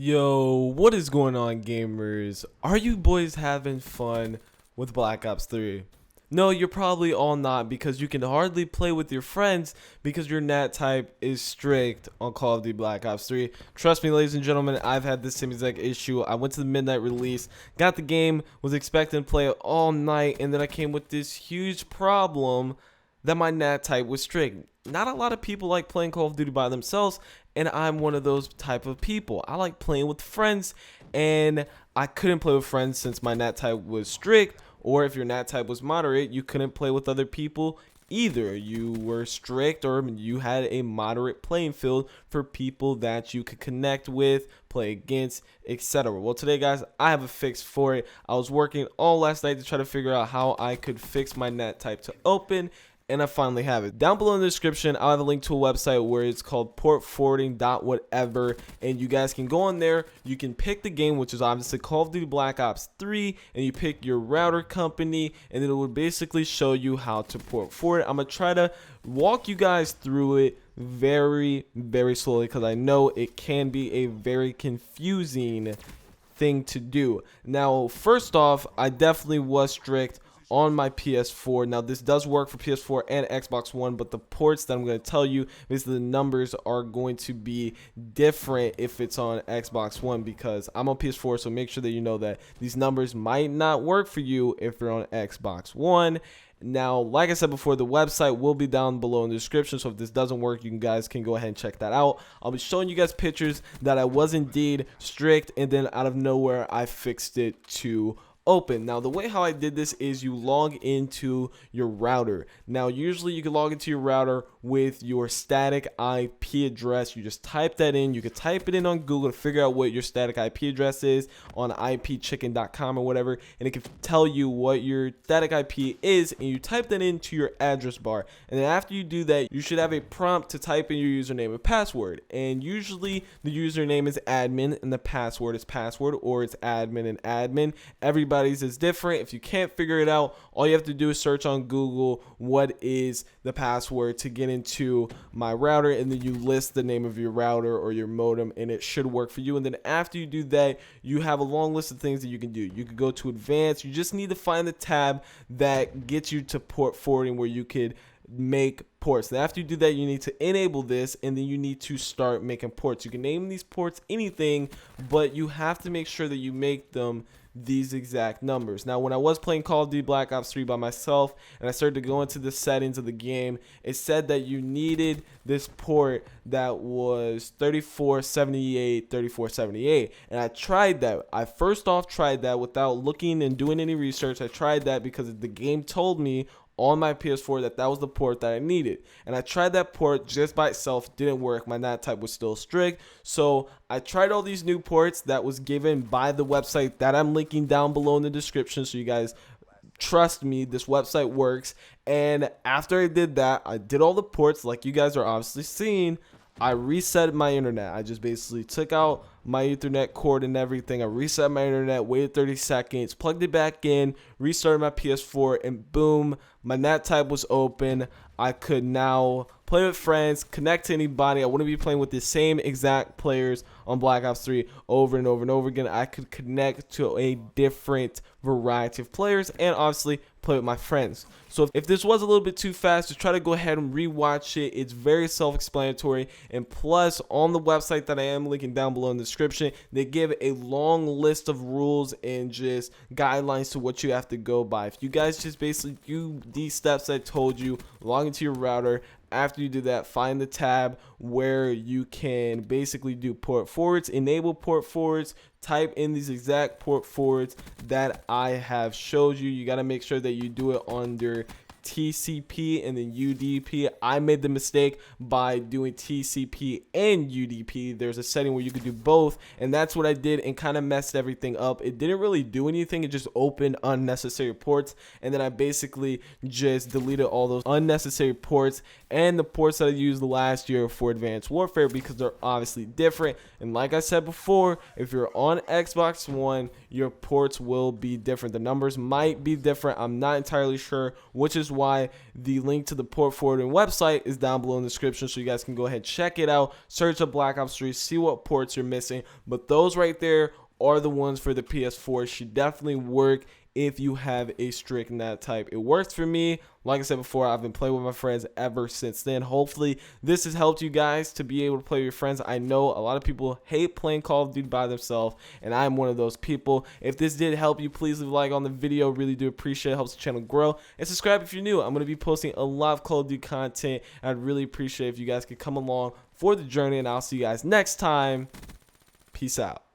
Yo, what is going on, gamers? Are you boys having fun with Black Ops 3? No, you're probably all not, because you can hardly play with your friends because your NAT type is strict on Call of Duty Black Ops 3. Trust me, ladies and gentlemen, I've had this same exact issue. I went to the midnight release, got the game, was expecting to play it all night, and then I came with this huge problem that my NAT type was strict. Not a lot of people like playing Call of Duty by themselves, and I'm one of those type of people. I like playing with friends, and I couldn't play with friends since my NAT type was strict, or if your NAT type was moderate, you couldn't play with other people either. You were strict, or you had a moderate playing field for people that you could connect with, play against, etc. Well, today, guys, I have a fix for it. I was working all last night to try to figure out how I could fix my NAT type to open, and I finally have it. Down below in the description, I'll have a link to a website where it's called portforwarding.whatever, and you guys can go on there. You can pick the game, which is obviously Call of Duty Black Ops 3, and you pick your router company, and it will basically show you how to port forward. I'm going to try to walk you guys through it very, very slowly, because I know it can be a very confusing thing to do. Now, first off, I definitely was strict on my PS4. Now, this does work for PS4 and Xbox One, but the ports that I'm going to tell you, basically the numbers are going to be different if it's on Xbox One, because I'm on PS4, so make sure that you know that these numbers might not work for you if you're on Xbox One. Now, like I said before, the website will be down below in the description, so if this doesn't work, you guys can go ahead and check that out. I'll be showing you guys pictures that I was indeed strict, and then out of nowhere, I fixed it to open. Now, the way how I did this is you log into your router. Now, usually you can log into your router with your static IP address. You just type that in. You can type it in on Google to figure out what your static IP address is on ipchicken.com or whatever, and it can tell you what your static IP is, and you type that into your address bar. And then after you do that, you should have a prompt to type in your username and password. And usually the username is admin and the password is password, or it's admin and admin. Everybody's is different. If you can't figure it out, all you have to do is search on Google what is the password to get into my router, and then you list the name of your router or your modem, and it should work for you. And then after you do that, you have a long list of things that you can do. You could go to advanced. You just need to find the tab that gets you to port forwarding, where you could make ports. And after you do that, you need to enable this, and then you need to start making ports. You can name these ports anything, but you have to make sure that you make them these exact numbers. Now, when I was playing Call of Duty Black Ops 3 by myself, and I started to go into the settings of the game, it said that you needed this port that was 3478, and I tried that. I first off tried that without looking and doing any research. I tried that because the game told me on my PS4 that was the port that I needed, and I tried that port just by itself. Didn't work. My NAT type was still strict, so I tried all these new ports that was given by the website that I'm linking down below in the description, so you guys trust me, this website works. And after I did that, I did all the ports like you guys are obviously seeing. I reset my internet. I just basically took out my Ethernet cord and everything. I reset my internet, waited 30 seconds, plugged it back in, restarted my PS4, and boom, my NAT type was open. I could now play with friends, connect to anybody. I wouldn't be playing with the same exact players on Black Ops 3 over and over and over again. I could connect to a different variety of players and obviously play with my friends. So if this was a little bit too fast, just try to go ahead and rewatch it. It's very self-explanatory, and plus on the website that I am linking down below in the description, they give a long list of rules and just guidelines to what you have to go by. If you guys just basically do these steps I told you, log into your router. After you do that, find the tab where you can basically do port forwards, enable port forwards, type in these exact port forwards that I have showed you. You got to make sure that you do it under TCP and then UDP. I made the mistake by doing TCP and UDP. There's a setting where you could do both, and that's what I did, and kind of messed everything up. It didn't really do anything. It just opened unnecessary ports, and then I basically just deleted all those unnecessary ports, and the ports that I used last year for Advanced Warfare, because they're obviously different. And like I said before, if you're on Xbox One, your ports will be different. The numbers might be different. I'm not entirely sure, which is why the link to the port forwarding website is down below in the description, so you guys can go ahead, check it out, search up Black Ops 3, see what ports you're missing. But those right there are the ones for the PS4. Should definitely work if you have a strict NAT type. It works for me. Like I said before, I've been playing with my friends ever since then. Hopefully this has helped you guys to be able to play with your friends. I know a lot of people hate playing Call of Duty by themselves, and I'm one of those people. If this did help you, please leave a like on the video. Really do appreciate it. Helps the channel grow. And subscribe if you're new. I'm going to be posting a lot of Call of Duty content. I'd really appreciate if you guys could come along for the journey, and I'll see you guys next time. Peace out.